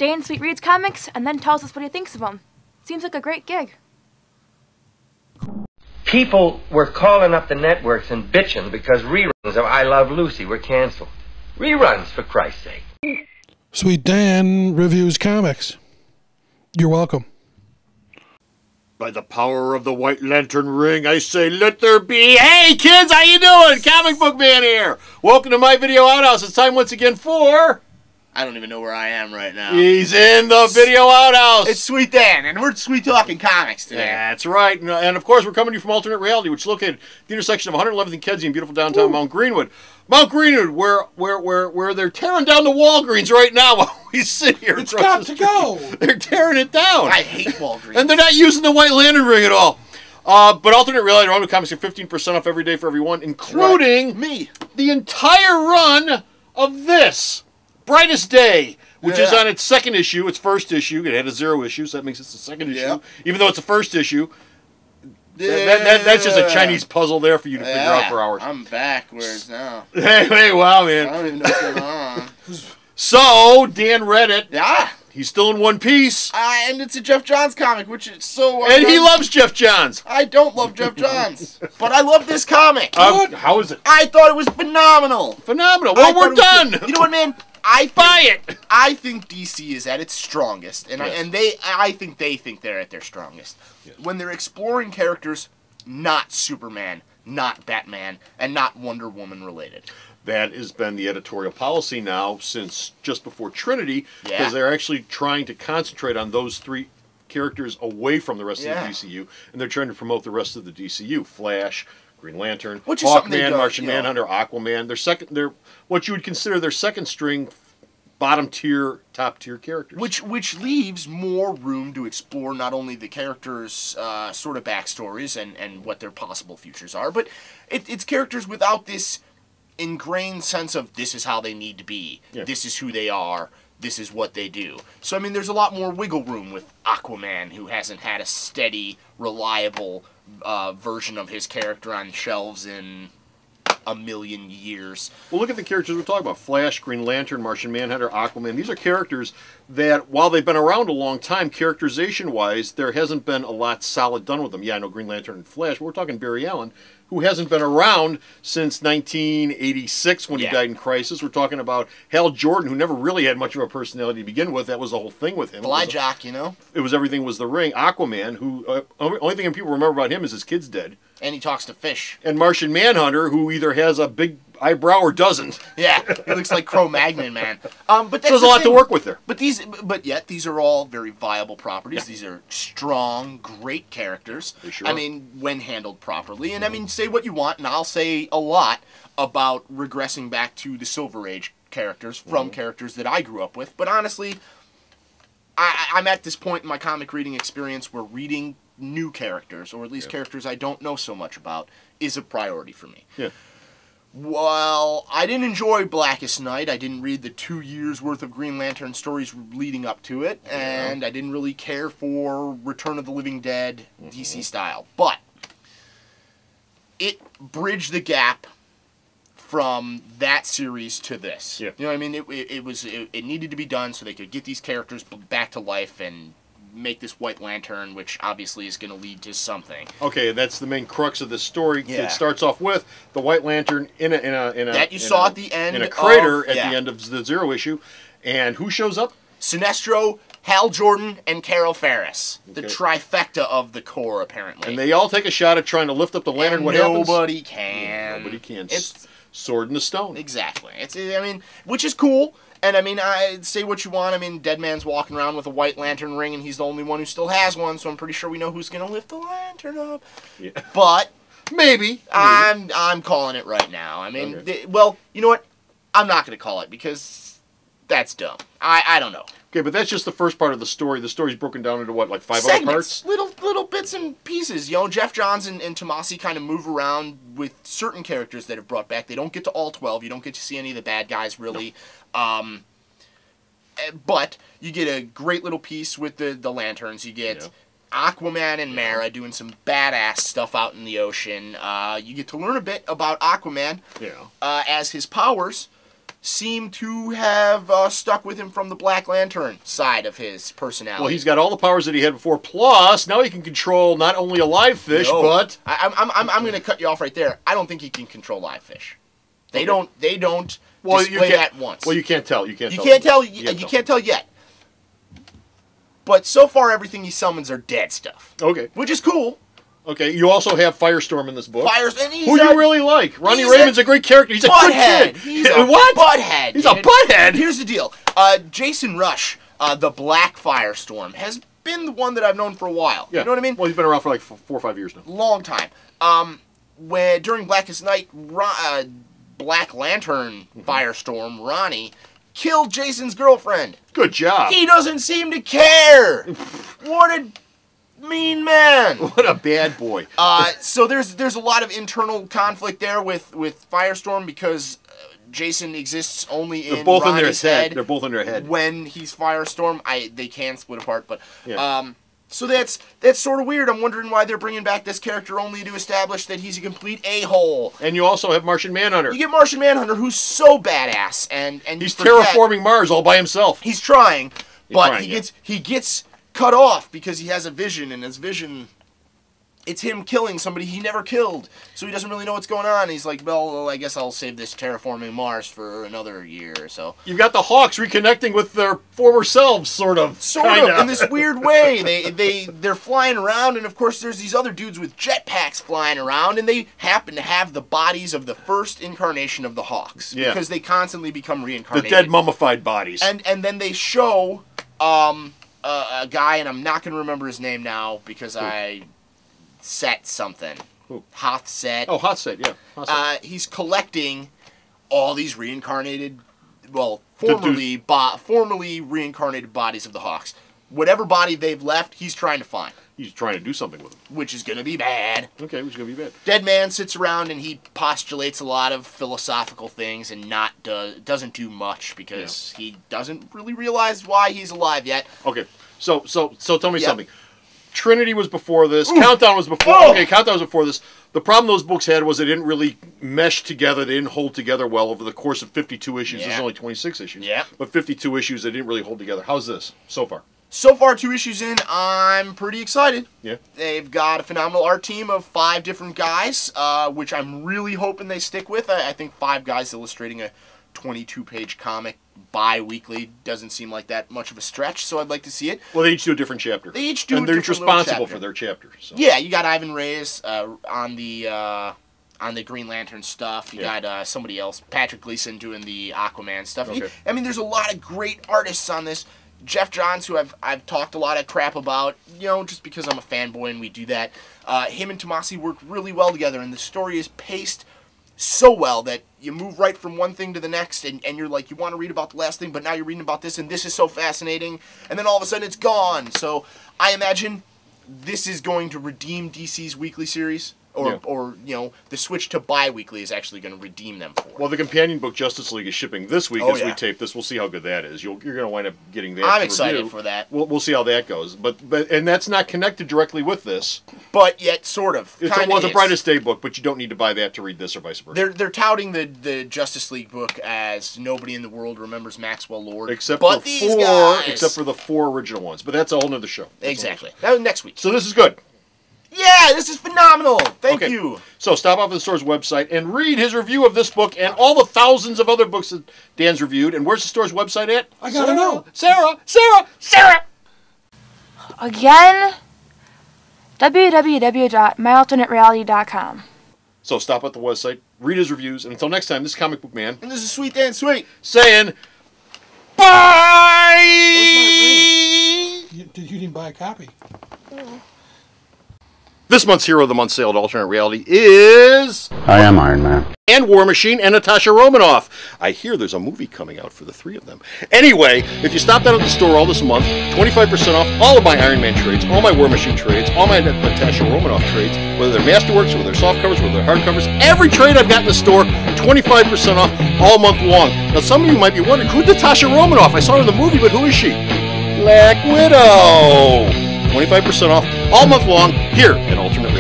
Dane Sweet reads comics and then tells us what he thinks of them. Seems like a great gig. People were calling up the networks and bitching because reruns of I Love Lucy were canceled. Reruns, for Christ's sake. Sweet Dan reviews comics. You're welcome. By the power of the White Lantern ring, I say, let there be. Hey, kids, how you doing? Comic Book Man here. Welcome to my video outhouse. It's time once again for... I don't even know where I am right now. He's in the video outhouse. It's Sweet Dan, and we're sweet talking comics today. That's right. And of course, we're coming to you from Alternate Reality, which is located at the intersection of 111th and Kedzie in beautiful downtown Mount Greenwood. Mount Greenwood, where they're tearing down the Walgreens right now while we sit here. It's got to go. They're tearing it down. I hate Walgreens. And they're not using the White Lantern ring at all. But Alternate Reality, Run with Comics, get 15% off every day for everyone, including me. The entire run of this Brightest Day, which is on its second issue. Its first issue. It had a 0 issue, so that makes it the second issue. Even though it's the first issue. That's just a Chinese puzzle there for you to figure out for hours. I'm backwards now. Hey, wow, man. I don't even know what's going on. So, Dan read it. Yeah. He's still in One Piece. And it's a Jeff Johns comic, which is so... And he loves Jeff Johns. I don't love Jeff Johns, but I love this comic. How is it? I thought it was phenomenal. Phenomenal. Well, we're done. You know what, man? I think DC is at its strongest, and I think they think they're at their strongest when they're exploring characters not Superman, not Batman, and not Wonder Woman related. That has been the editorial policy now since just before Trinity, because they're actually trying to concentrate on those three characters away from the rest of the DCU, and they're trying to promote the rest of the DCU: Flash, Green Lantern, Hawkman, Martian Manhunter, Aquaman. They're what you would consider their second string, bottom tier, top tier characters. Which leaves more room to explore not only the characters' sort of backstories and what their possible futures are, but it's characters without this ingrained sense of this is how they need to be, this is who they are, this is what they do. So I mean, there's a lot more wiggle room with Aquaman, who hasn't had a steady, reliable version of his character on shelves in a million years. Well, look at the characters we're talking about. Flash, Green Lantern, Martian Manhunter, Aquaman. These are characters that, while they've been around a long time, characterization-wise, there hasn't been a lot solid done with them. Yeah, I know Green Lantern and Flash, but we're talking Barry Allen, who hasn't been around since 1986 when he died in Crisis. We're talking about Hal Jordan, who never really had much of a personality to begin with. That was the whole thing with him. Flyjock, you know? It was everything was the ring. Aquaman, who, only thing people remember about him is his kid's dead. And he talks to fish. And Martian Manhunter, who either has a big eyebrow or doesn't. Yeah, he looks like Cro-Magnon, man. But that's there's a lot to work with there. But yet these are all very viable properties. Yeah. These are strong, great characters. They sure I mean, when handled properly. And I mean, say what you want, and I'll say a lot about regressing back to the Silver Age characters from characters that I grew up with. But honestly, I'm at this point in my comic reading experience where reading new characters, or at least characters I don't know so much about, is a priority for me. Yeah. Well, I didn't enjoy Blackest Night. I didn't read the 2 years worth of Green Lantern stories leading up to it, and I didn't really care for Return of the Living Dead DC style. But it bridged the gap from that series to this. Yeah. You know what I mean? It needed to be done so they could get these characters back to life and make this White Lantern, which obviously is going to lead to something. Okay, that's the main crux of this story. Yeah. It starts off with the White Lantern in a that you saw at the end in a crater of, at the end of the 0 issue, and who shows up? Sinestro, Hal Jordan, and Carol Ferris, the trifecta of the Corps, apparently. And they all take a shot at trying to lift up the lantern. And what happens? Nobody can. Nobody can. It's sword in the stone. Exactly. I mean, which is cool. And I mean, I say what you want. I mean, Deadman's walking around with a White Lantern ring, and he's the only one who still has one. So I'm pretty sure we know who's going to lift the lantern up. Yeah. But maybe I'm calling it right now. I mean, well, you know what? I'm not going to call it because that's dumb. I don't know. Okay, but that's just the first part of the story. The story's broken down into what, like 5 other parts? Little bits and pieces. You know, Jeff Johns and Tomasi kind of move around with certain characters that have brought back. They don't get to all 12. You don't get to see any of the bad guys, really. No. But you get a great little piece with the lanterns. You get Aquaman and Mara doing some badass stuff out in the ocean. You get to learn a bit about Aquaman as his powers seem to have stuck with him from the Black Lantern side of his personality. Well, he's got all the powers that he had before. Plus, now he can control not only a live fish, but I'm going to cut you off right there. I don't think he can control live fish. They don't display that once. Well, you can't tell. You can't tell yet. But so far, everything he summons are dead stuff. Okay. Which is cool. Okay, you also have Firestorm in this book. Firestorm, who you really like. Ronnie Raymond's a great character. He's a good kid. He's a what? butthead. He's a butthead. Here's the deal. Jason Rush, the Black Firestorm, has been the one that I've known for a while. Yeah. You know what I mean? Well, he's been around for like 4 or 5 years now. Long time. When during Blackest Night, Black Lantern Firestorm, Ronnie, killed Jason's girlfriend. Good job. He doesn't seem to care. What a mean man. What a bad boy. So there's a lot of internal conflict there with Firestorm because Jason exists only in Ronnie's head. They're both in their head. When he's Firestorm, they can split apart, but yeah. So that's sort of weird. I'm wondering why they're bringing back this character only to establish that he's a complete a-hole. And you also have Martian Manhunter. You get Martian Manhunter, who's so badass, and he's terraforming Mars all by himself. He's trying, but he gets cut off because he has a vision, and his vision, it's him killing somebody he never killed. So he doesn't really know what's going on. He's like, well, I guess I'll save this terraforming Mars for another year or so. You've got the Hawks reconnecting with their former selves, sort of, in this weird way. They're flying around, and of course there's these other dudes with jetpacks flying around, and they happen to have the bodies of the first incarnation of the Hawks because they constantly become reincarnated. The dead mummified bodies. And then they show a guy, and I'm not going to remember his name now because I set something. Who? Hothset. Oh, Hothset, yeah. Hothset. He's collecting all these reincarnated, formerly reincarnated bodies of the Hawks. Whatever body they've left, he's trying to find. He's trying to do something with them. Which is going to be bad. Okay, which is going to be bad. Dead Man sits around and he postulates a lot of philosophical things and doesn't do much because he doesn't really realize why he's alive yet. Okay, so tell me something. Trinity was before this. Countdown was before. Okay, Countdown was before this. The problem those books had was they didn't really mesh together. They didn't hold together well over the course of 52 issues. There's only 26 issues. Yeah. But 52 issues, they didn't really hold together. How's this so far? So far, 2 issues in, I'm pretty excited. Yeah. They've got a phenomenal art team of 5 different guys, which I'm really hoping they stick with. I think 5 guys illustrating a 22-page comic bi-weekly doesn't seem like that much of a stretch, so I'd like to see it. Well, they each do a different chapter. And they're each responsible for their chapter. So. Yeah, you got Ivan Reyes on the Green Lantern stuff. You got somebody else, Patrick Gleason, doing the Aquaman stuff. Okay. I mean, there's a lot of great artists on this. Jeff Johns, who I've talked a lot of crap about, just because I'm a fanboy and we do that. Him and Tomasi work really well together, and the story is paced so well that you move right from one thing to the next, and you're like, you want to read about the last thing, but now you're reading about this, and this is so fascinating, and then all of a sudden it's gone. So I imagine this is going to redeem DC's weekly series. Or the switch to bi-weekly is actually going to redeem them for it. Well, the companion book Justice League is shipping this week as we tape this. We'll see how good that is. You're going to wind up getting that. I'm excited for that. We'll see how that goes. But that's not connected directly with this. But yet, sort of. It was a Brightest Day book, but you don't need to buy that to read this or vice versa. They're touting the Justice League book as nobody in the world remembers Maxwell Lord, except for the 4 original ones. But that's a whole other show. Exactly. That was next week. So this is good. Yeah, this is phenomenal. Thank you. So stop off at the store's website and read his review of this book and all the thousands of other books that Dan's reviewed. And where's the store's website at? I gotta know. Sarah! Again, www.myalternatereality.com. So stop at the website, read his reviews, and until next time, this is Comic Book Man. And this is Sweet Dan Sweet Saying, bye! Where's my ring? You didn't buy a copy. This month's Hero of the Month sale at Alternate Reality is... I am Iron Man. And War Machine and Natasha Romanoff. I hear there's a movie coming out for the three of them. Anyway, if you stopped out at the store all this month, 25% off all of my Iron Man trades, all my War Machine trades, all my Natasha Romanoff trades, whether they're Masterworks, whether they're softcovers, whether they're hardcovers, every trade I've got in the store, 25% off all month long. Now, some of you might be wondering, who's Natasha Romanoff? I saw her in the movie, but who is she? Black Widow. 25% off all month long here at Alternate